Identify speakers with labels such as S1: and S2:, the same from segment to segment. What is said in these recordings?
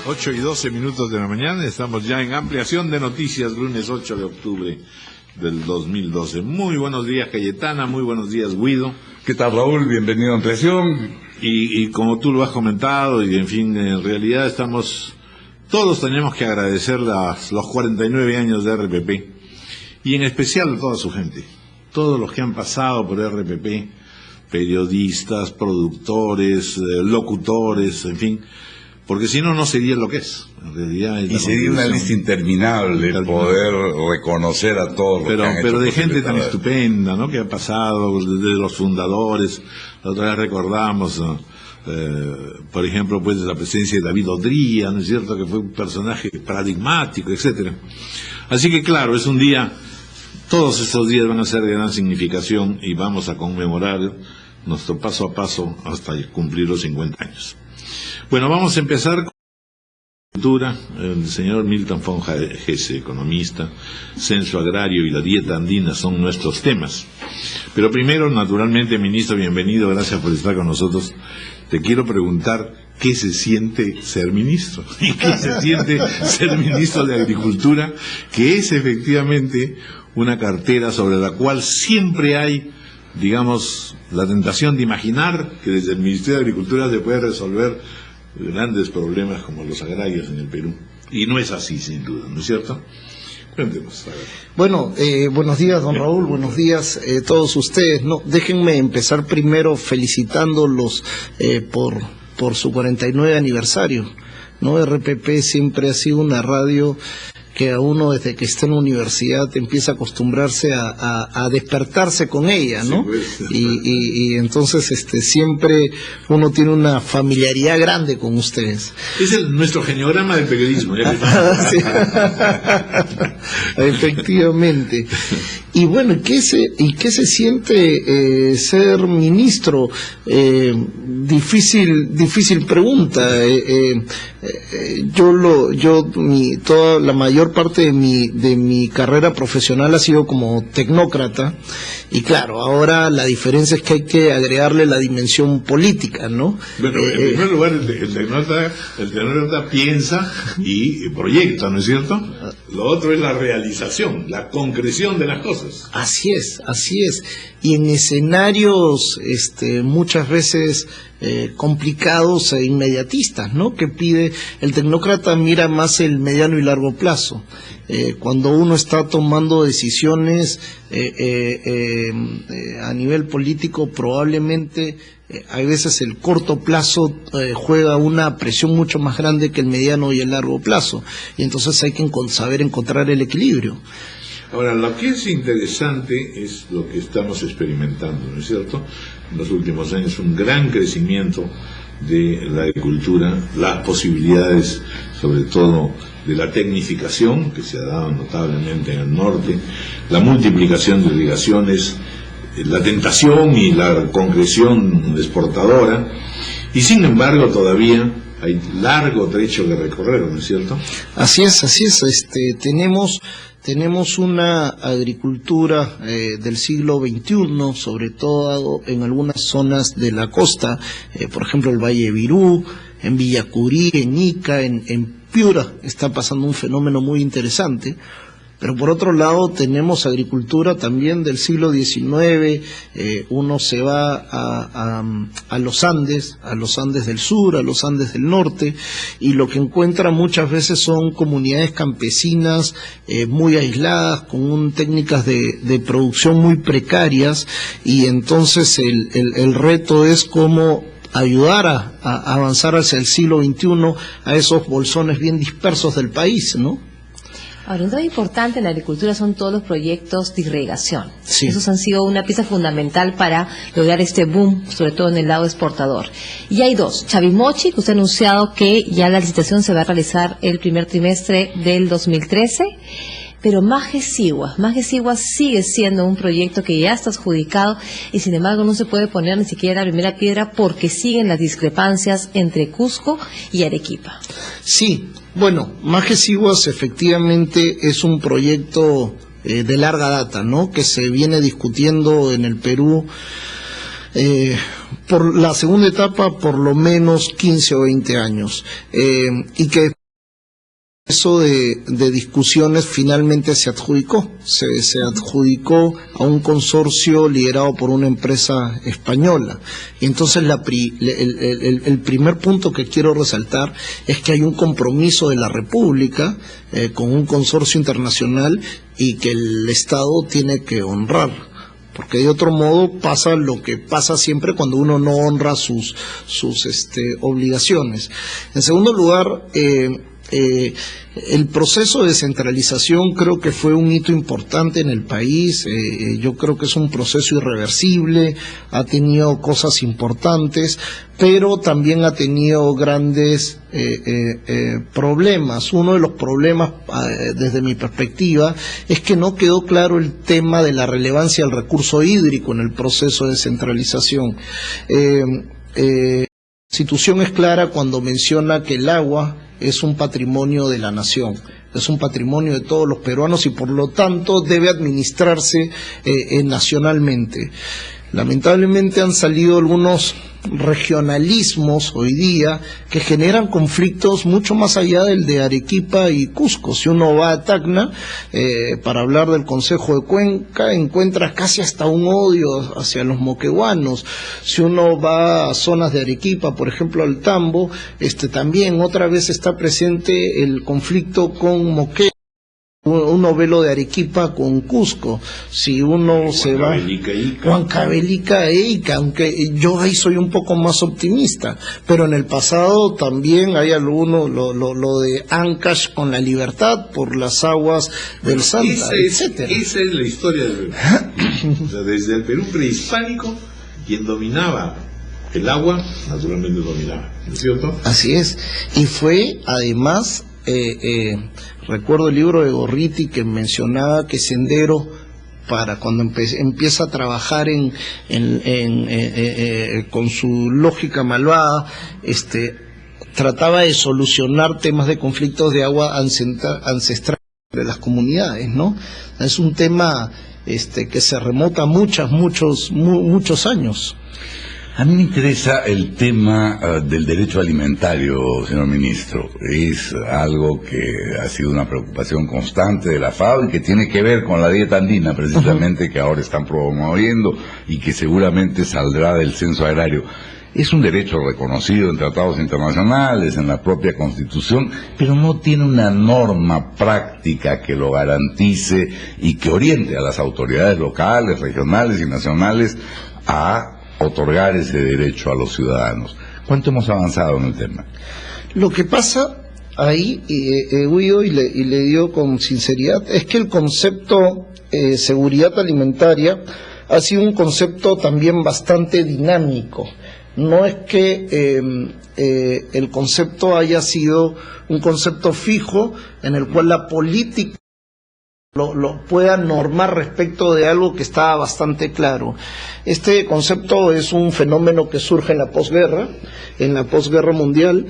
S1: 8:12 de la mañana, estamos ya en ampliación de noticias, lunes 8 de octubre del 2012. Muy buenos días, Cayetana, muy buenos días, Guido.
S2: ¿Qué tal, Raúl? Bienvenido a Ampliación.
S1: Y como tú lo has comentado, y en fin, en realidad todos tenemos que agradecer los 49 años de RPP, y en especial a toda su gente, todos los que han pasado por RPP, periodistas, productores, locutores, en fin, porque si no, no sería lo que es. En realidad,
S2: y sería una lista interminable poder reconocer a todos los que han
S1: pero
S2: hecho
S1: de gente tan
S2: posible.
S1: estupenda, ¿no?, que ha pasado, desde los fundadores. La otra vez recordamos, por ejemplo, pues la presencia de David Odría, ¿no es cierto?, que fue un personaje paradigmático, etcétera. Así que claro, es un día, todos estos días van a ser de gran significación y vamos a conmemorar nuestro paso a paso hasta cumplir los 50 años. Bueno, vamos a empezar con la cultura. El señor Milton von Hesse, economista, censo agrario y la dieta andina son nuestros temas. Pero primero, naturalmente, ministro, bienvenido, gracias por estar con nosotros. Te quiero preguntar, ¿qué se siente ser ministro? ¿Y qué se siente ser ministro de Agricultura? Que es efectivamente una cartera sobre la cual siempre hay, digamos, la tentación de imaginar que desde el Ministerio de Agricultura se puede resolver grandes problemas como los agrarios en el Perú. Y no es así, sin duda, ¿no es cierto? Cuéntenos.
S3: Bueno, buenos días, don Raúl, buenos días todos ustedes. No, déjenme empezar primero felicitándolos por su 49 aniversario. ¿No? RPP siempre ha sido una radio que a uno desde que está en la universidad empieza a acostumbrarse a despertarse con ella, ¿no? Sí, pues. Y entonces siempre uno tiene una familiaridad grande con ustedes.
S1: Es nuestro geniograma del periodismo.
S3: Sí. Efectivamente. Y bueno, ¿qué se siente ser ministro? Difícil pregunta. Toda la mayor parte de mi carrera profesional ha sido como tecnócrata, y claro, ahora la diferencia es que hay que agregarle la dimensión política, ¿no?
S1: Bueno, en primer lugar, el tecnócrata piensa y proyecta, ¿no es cierto? Lo otro es la realización, la concreción de las cosas.
S3: Así es. Y en escenarios muchas veces complicados e inmediatistas, ¿no? Que pide el tecnócrata, mira más el mediano y largo plazo. Cuando uno está tomando decisiones a nivel político, probablemente hay veces el corto plazo juega una presión mucho más grande que el mediano y el largo plazo, y entonces hay que saber encontrar el equilibrio.
S1: Ahora, lo que es interesante es lo que estamos experimentando, ¿no es cierto? En los últimos años, un gran crecimiento de la agricultura, las posibilidades, sobre todo, de la tecnificación, que se ha dado notablemente en el norte, la multiplicación de irrigaciones, la tentación y la concreción exportadora, y sin embargo todavía hay largo trecho que recorrer, ¿no es cierto?
S3: Así es. Tenemos una agricultura del siglo XXI, sobre todo en algunas zonas de la costa, por ejemplo el Valle de Virú, en Villacurí, en Ica, en Piura, está pasando un fenómeno muy interesante. Pero por otro lado tenemos agricultura también del siglo XIX. Uno se va a los Andes del sur, a los Andes del norte, y lo que encuentra muchas veces son comunidades campesinas muy aisladas, con técnicas de producción muy precarias, y entonces el reto es cómo ayudar a avanzar hacia el siglo XXI a esos bolsones bien dispersos del país, ¿no?
S4: Ahora, un tema importante en la agricultura son todos los proyectos de irrigación.
S3: Sí.
S4: Esos han sido una pieza fundamental para lograr este boom, sobre todo en el lado exportador. Y hay dos. Chavimochi, que usted ha anunciado que ya la licitación se va a realizar el primer trimestre del 2013. Pero Maje Sigua sigue siendo un proyecto que ya está adjudicado, y sin embargo no se puede poner ni siquiera la primera piedra porque siguen las discrepancias entre Cusco y Arequipa.
S3: Sí, bueno, Maje Siguas efectivamente es un proyecto de larga data, ¿no? Que se viene discutiendo en el Perú Por la segunda etapa, por lo menos 15 o 20 años. Y que eso de discusiones finalmente se adjudicó. Se adjudicó a un consorcio liderado por una empresa española. Y entonces el primer punto que quiero resaltar es que hay un compromiso de la República con un consorcio internacional y que el Estado tiene que honrar. Porque de otro modo pasa lo que pasa siempre cuando uno no honra sus obligaciones. En segundo lugar, el proceso de descentralización creo que fue un hito importante en el país. Yo creo que es un proceso irreversible, ha tenido cosas importantes, pero también ha tenido grandes problemas. Uno de los problemas, desde mi perspectiva, es que no quedó claro el tema de la relevancia del recurso hídrico en el proceso de descentralización. La Constitución es clara cuando menciona que el agua es un patrimonio de la nación, es un patrimonio de todos los peruanos y por lo tanto debe administrarse nacionalmente. Lamentablemente han salido algunos regionalismos hoy día que generan conflictos mucho más allá del de Arequipa y Cusco. Si uno va a Tacna para hablar del Consejo de Cuenca, encuentra casi hasta un odio hacia los moqueguanos. Si uno va a zonas de Arequipa, por ejemplo al Tambo, también otra vez está presente el conflicto con Moquegua. Uno ve lo de Arequipa con Cusco, si uno se va Huancavelica e Ica, aunque yo ahí soy un poco más optimista, pero en el pasado también hay alguno, lo de Ancash con la Libertad por las aguas del Santa, etcétera.
S1: Esa es la historia del Perú. O sea, desde el Perú prehispánico, quien dominaba el agua, naturalmente dominaba, ¿no es cierto?
S3: Así es, y fue además... recuerdo el libro de Gorriti que mencionaba que Sendero, para cuando empieza a trabajar con su lógica malvada, trataba de solucionar temas de conflictos de agua ancestral de las comunidades, ¿no? Es un tema que se remota a muchos años.
S2: A mí me interesa el tema del derecho alimentario, señor ministro. Es algo que ha sido una preocupación constante de la FAO y que tiene que ver con la dieta andina, precisamente, que ahora están promoviendo y que seguramente saldrá del censo agrario. Es un derecho reconocido en tratados internacionales, en la propia Constitución, pero no tiene una norma práctica que lo garantice y que oriente a las autoridades locales, regionales y nacionales a otorgar ese derecho a los ciudadanos. ¿Cuánto hemos avanzado en el tema?
S3: Lo que pasa ahí, Guido, y le digo con sinceridad, es que el concepto seguridad alimentaria ha sido un concepto también bastante dinámico. No es que el concepto haya sido un concepto fijo en el cual la política lo pueda normar respecto de algo que estaba bastante claro. Este concepto es un fenómeno que surge en la posguerra mundial,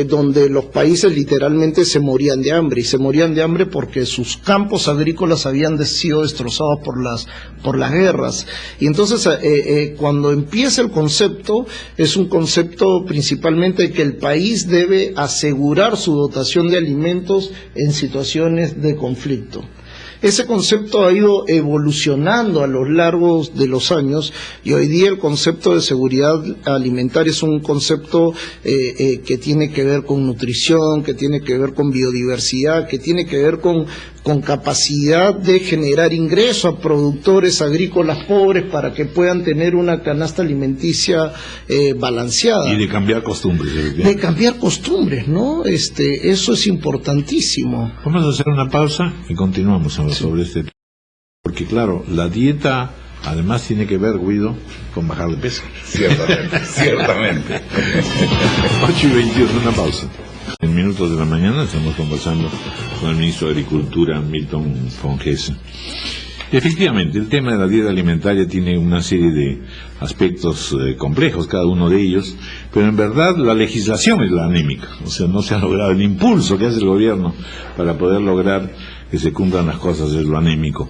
S3: donde los países literalmente se morían de hambre, y se morían de hambre porque sus campos agrícolas habían sido destrozados por las guerras. Y entonces cuando empieza el concepto, es un concepto principalmente que el país debe asegurar su dotación de alimentos en situaciones de conflicto. Ese concepto ha ido evolucionando a lo largo de los años y hoy día el concepto de seguridad alimentaria es un concepto que tiene que ver con nutrición, que tiene que ver con biodiversidad, que tiene que ver con capacidad de generar ingresos a productores agrícolas pobres para que puedan tener una canasta alimenticia balanceada.
S1: Y de cambiar costumbres.
S3: De cambiar costumbres, ¿no? Eso es importantísimo.
S1: Vamos a hacer una pausa y continuamos ahora sobre este tema. Porque claro, la dieta además tiene que ver, Guido, con bajar de peso.
S2: Ciertamente.
S1: 8:21, una pausa. En minutos de la mañana estamos conversando con el ministro de Agricultura, Milton Fongesa. Efectivamente, el tema de la dieta alimentaria tiene una serie de aspectos complejos, cada uno de ellos, pero en verdad la legislación es la anémica, o sea, no se ha logrado el impulso que hace el gobierno para poder lograr que se cumplan las cosas, es lo anémico.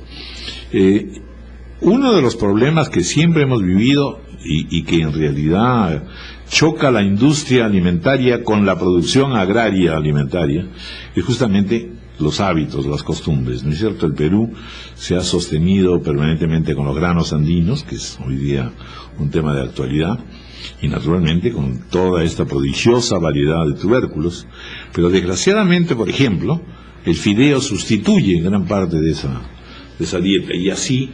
S1: Uno de los problemas que siempre hemos vivido y que en realidad choca la industria alimentaria con la producción agraria alimentaria es justamente los hábitos, las costumbres, ¿no es cierto? El Perú se ha sostenido permanentemente con los granos andinos, que es hoy día un tema de actualidad, y naturalmente con toda esta prodigiosa variedad de tubérculos, pero desgraciadamente, por ejemplo, el fideo sustituye gran parte de esa dieta, y así,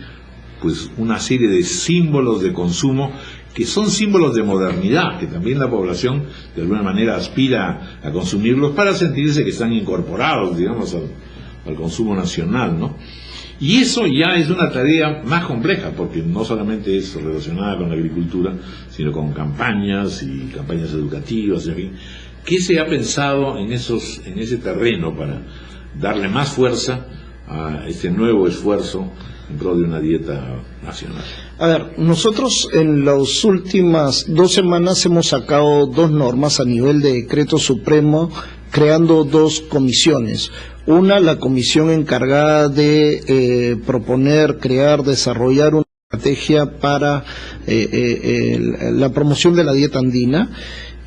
S1: pues, una serie de símbolos de consumo que son símbolos de modernidad, que también la población de alguna manera aspira a consumirlos para sentirse que están incorporados, digamos, al consumo nacional, ¿no? Y eso ya es una tarea más compleja, porque no solamente es relacionada con la agricultura, sino con campañas y campañas educativas, en fin. ¿Qué se ha pensado en ese terreno para darle más fuerza a este nuevo esfuerzo en pro de una dieta nacional?
S3: A ver, nosotros en las últimas 2 semanas hemos sacado 2 normas a nivel de decreto supremo, creando 2 comisiones. Una, la comisión encargada de proponer, crear, desarrollar una estrategia para la promoción de la dieta andina,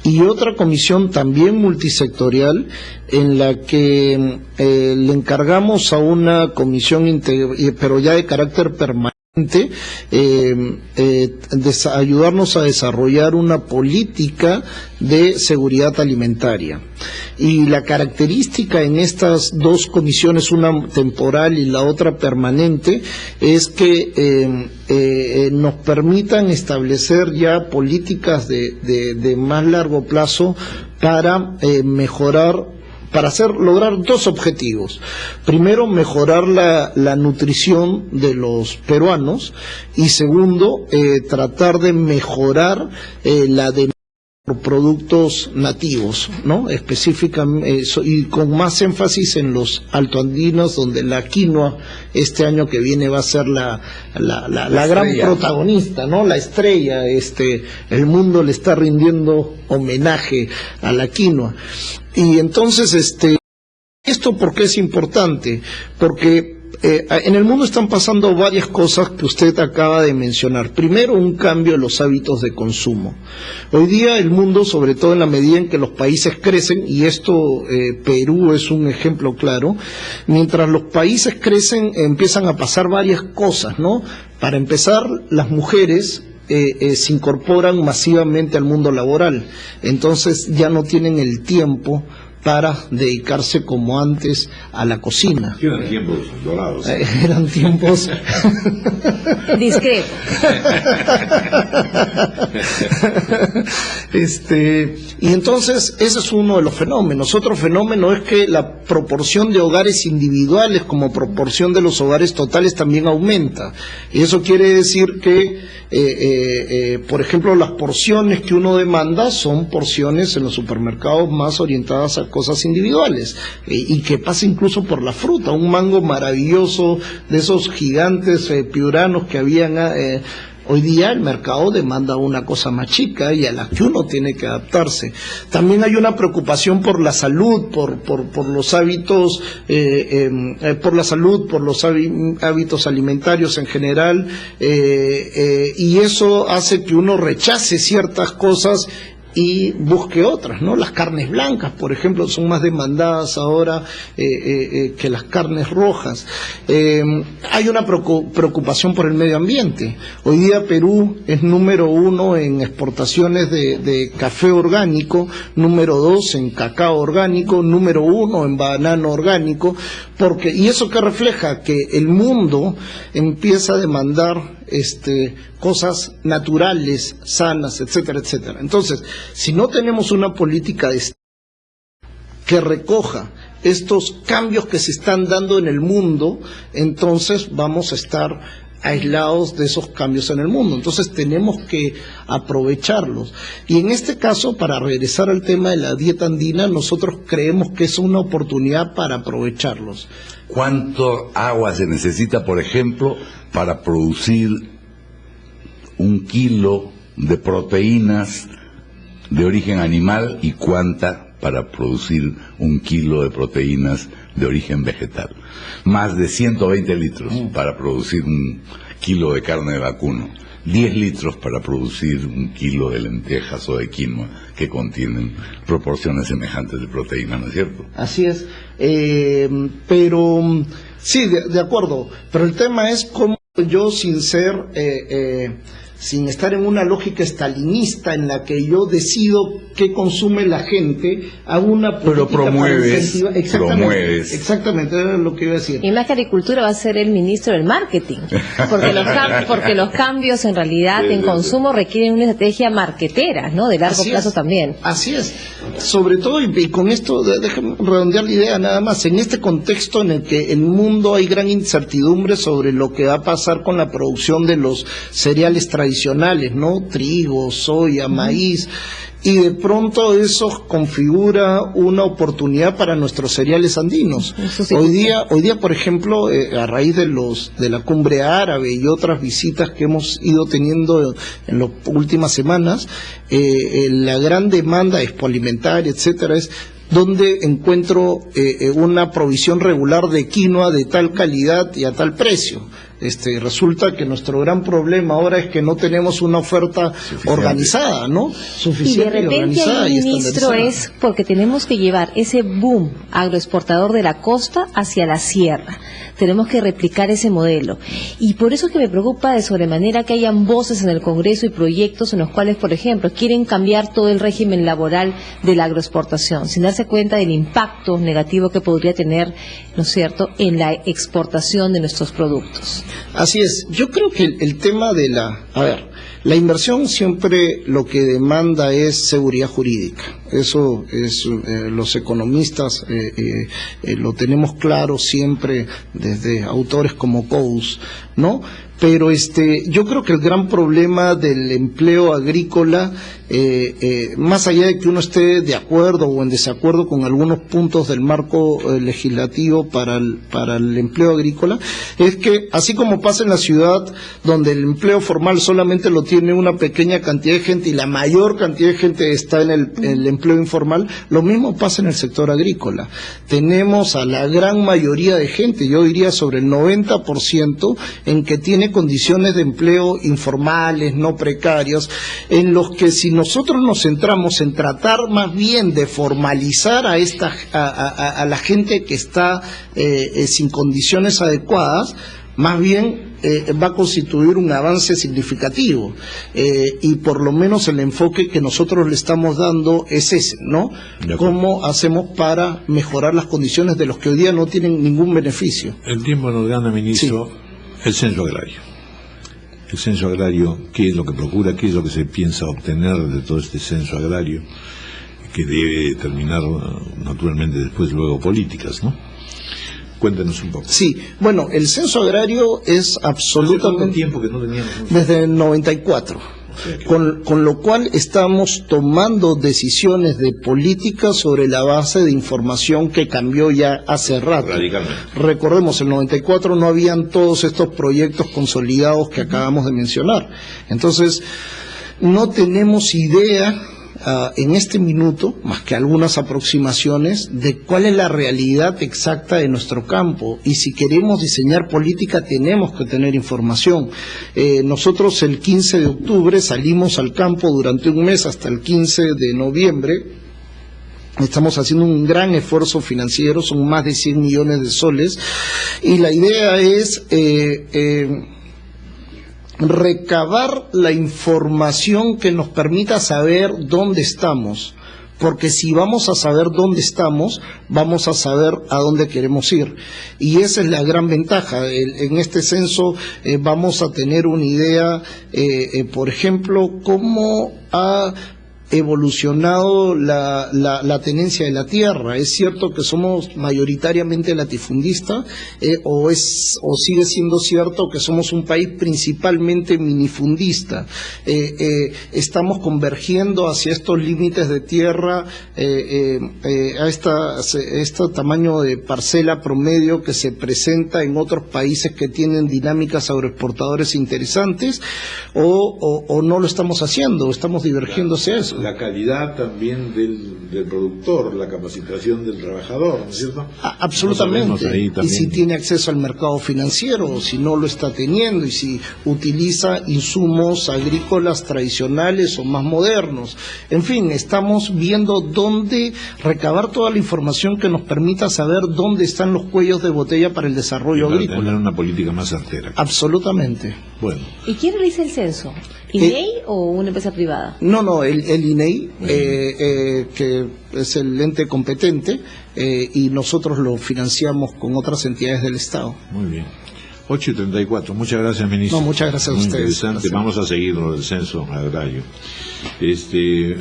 S3: y otra comisión también multisectorial en la que le encargamos a una comisión pero ya de carácter permanente, ayudarnos a desarrollar una política de seguridad alimentaria. Y la característica en estas 2 comisiones, una temporal y la otra permanente, es que nos permitan establecer ya políticas de más largo plazo para lograr 2 objetivos. Primero, mejorar la nutrición de los peruanos, y segundo, tratar de mejorar la demanda por productos nativos, ¿no? Específicamente, y con más énfasis en los altoandinos, donde la quinoa este año que viene va a ser la gran protagonista, ¿no? La estrella. El mundo le está rindiendo homenaje a la quinoa. Y entonces, ¿esto por qué es importante? Porque en el mundo están pasando varias cosas que usted acaba de mencionar. Primero, un cambio en los hábitos de consumo. Hoy día el mundo, sobre todo en la medida en que los países crecen, y esto Perú es un ejemplo claro, mientras los países crecen empiezan a pasar varias cosas, ¿no? Para empezar, las mujeres se incorporan masivamente al mundo laboral, entonces ya no tienen el tiempo para dedicarse como antes a la cocina.
S1: Eran tiempos dorados.
S3: Eran tiempos...
S4: Discreto.
S3: Y entonces ese es uno de los fenómenos. Otro fenómeno es que la proporción de hogares individuales como proporción de los hogares totales también aumenta. Y eso quiere decir que, por ejemplo, las porciones que uno demanda son porciones en los supermercados más orientadas a cosas individuales, y que pasa incluso por la fruta. Un mango maravilloso de esos gigantes piuranos que habían hoy día, el mercado demanda una cosa más chica y a la que uno tiene que adaptarse. También hay una preocupación por la salud, por los hábitos, hábitos alimentarios en general, y eso hace que uno rechace ciertas cosas y busque otras, ¿no? Las carnes blancas, por ejemplo, son más demandadas ahora que las carnes rojas. Hay una preocupación por el medio ambiente. Hoy día Perú es número 1 en exportaciones de café orgánico, número 2 en cacao orgánico, número 1 en banano orgánico, y eso que refleja que el mundo empieza a demandar cosas naturales, sanas, etcétera, etcétera. Entonces, si no tenemos una política que recoja estos cambios que se están dando en el mundo, entonces vamos a estar aislados de esos cambios en el mundo. Entonces tenemos que aprovecharlos. Y en este caso, para regresar al tema de la dieta andina, nosotros creemos que es una oportunidad para aprovecharlos.
S2: ¿Cuánto agua se necesita, por ejemplo, para producir 1 kilo de proteínas de origen animal, y cuánta para producir 1 kilo de proteínas de origen vegetal? Más de 120 litros para producir 1 kilo de carne de vacuno, 10 litros para producir 1 kilo de lentejas o de quinoa que contienen proporciones semejantes de proteína, ¿no es cierto?
S3: Así es, pero sí, de acuerdo, pero el tema es cómo yo sin estar en una lógica estalinista en la que yo decido qué consume la gente, hago una política
S2: pero promueves,
S3: exactamente, era lo que iba a decir.
S4: Y más que agricultura va a ser el ministro del marketing, porque los cambios en realidad en consumo requieren una estrategia marketera, ¿no? De largo plazo también.
S3: Así es, sobre todo, y con esto, déjame redondear la idea nada más, en este contexto en el que en el mundo hay gran incertidumbre sobre lo que va a pasar con la producción de los cereales tradicionales, ¿no? Trigo, soya, maíz, y de pronto eso configura una oportunidad para nuestros cereales andinos. Hoy día, por ejemplo, a raíz de la cumbre árabe y otras visitas que hemos ido teniendo en las últimas semanas, la gran demanda expoalimentaria, etcétera, es donde encuentro una provisión regular de quinoa de tal calidad y a tal precio. Resulta que nuestro gran problema ahora es que no tenemos una oferta organizada, ¿no? Suficiente
S4: y de repente ahí, ministro, es porque tenemos que llevar ese boom agroexportador de la costa hacia la sierra. Tenemos que replicar ese modelo. Y por eso es que me preocupa de sobremanera que hayan voces en el Congreso y proyectos en los cuales, por ejemplo, quieren cambiar todo el régimen laboral de la agroexportación, sin darse cuenta del impacto negativo que podría tener, ¿no es cierto?, en la exportación de nuestros productos.
S3: Así es. Yo creo que el tema de la inversión siempre lo que demanda es seguridad jurídica. Eso es, los economistas lo tenemos claro siempre desde autores como Coase, ¿no? Pero yo creo que el gran problema del empleo agrícola, más allá de que uno esté de acuerdo o en desacuerdo con algunos puntos del marco legislativo para el empleo agrícola, es que así como pasa en la ciudad, donde el empleo formal solamente lo tiene una pequeña cantidad de gente y la mayor cantidad de gente está en el empleo informal, lo mismo pasa en el sector agrícola. Tenemos a la gran mayoría de gente, yo diría sobre el 90%, en que tiene condiciones de empleo informales, no precarios, en los que si nosotros nos centramos en tratar más bien de formalizar a la gente que está sin condiciones adecuadas, más bien va a constituir un avance significativo, y por lo menos el enfoque que nosotros le estamos dando es ese, ¿no? ¿Cómo hacemos para mejorar las condiciones de los que hoy día no tienen ningún beneficio?
S1: El tiempo nos gana, ministro. Sí. El censo agrario. El censo agrario, ¿qué es lo que procura? ¿Qué es lo que se piensa obtener de todo este censo agrario? Que debe determinar, naturalmente, después luego políticas, ¿no? Cuéntenos un poco.
S3: Sí, bueno, el censo agrario es absolutamente...
S1: ¿Cuánto tiempo que no teníamos?
S3: Desde el 94. Con lo cual estamos tomando decisiones de política sobre la base de información que cambió ya hace rato.
S1: Radicalmente.
S3: Recordemos, en el 94 no habían todos estos proyectos consolidados que acabamos de mencionar. Entonces, no tenemos idea en este minuto, más que algunas aproximaciones, de cuál es la realidad exacta de nuestro campo, y si queremos diseñar política tenemos que tener información. Nosotros el 15 de octubre salimos al campo durante un mes hasta el 15 de noviembre. Estamos haciendo un gran esfuerzo financiero, son más de 100 millones de soles, y la idea es recabar la información que nos permita saber dónde estamos, porque si vamos a saber dónde estamos, vamos a saber a dónde queremos ir, y esa es la gran ventaja. En este censo vamos a tener una idea, por ejemplo, cómo ha evolucionado la tenencia de la tierra. Es cierto que somos mayoritariamente latifundistas, o sigue siendo cierto que somos un país principalmente minifundista. Estamos convergiendo hacia estos límites de tierra, a este tamaño de parcela promedio que se presenta en otros países que tienen dinámicas agroexportadores interesantes, o no lo estamos haciendo, estamos divergiendo hacia eso.
S1: La calidad también del productor, la capacitación del trabajador, ¿no es cierto?
S3: Absolutamente.
S1: Ahí
S3: Y
S1: también.
S3: si tiene acceso al mercado financiero, o si no lo está teniendo, y si utiliza insumos agrícolas tradicionales o más modernos. En fin, estamos viendo dónde recabar toda la información que nos permita saber dónde están los cuellos de botella para el desarrollo
S1: Para
S3: agrícola.
S1: tener una política más certera.
S3: Absolutamente.
S1: Bueno,
S4: ¿Y quién realiza el censo? ¿INEI o una empresa privada?
S3: No, el INEI, que es el ente competente, y nosotros lo financiamos con otras entidades del Estado.
S1: muy bien. 8:34. Muchas gracias, ministro.
S3: No, muchas gracias a
S1: Muy
S3: ustedes.
S1: interesante.
S3: Gracias.
S1: Vamos a seguir lo del censo agrario.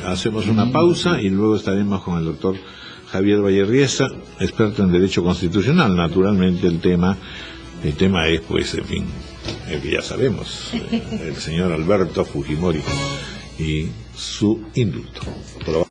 S1: Hacemos una pausa y luego estaremos con el doctor Javier Vallerrieza, experto en Derecho Constitucional. Naturalmente el tema es, pues, en fin, el que ya sabemos, el señor Alberto Fujimori y su indulto.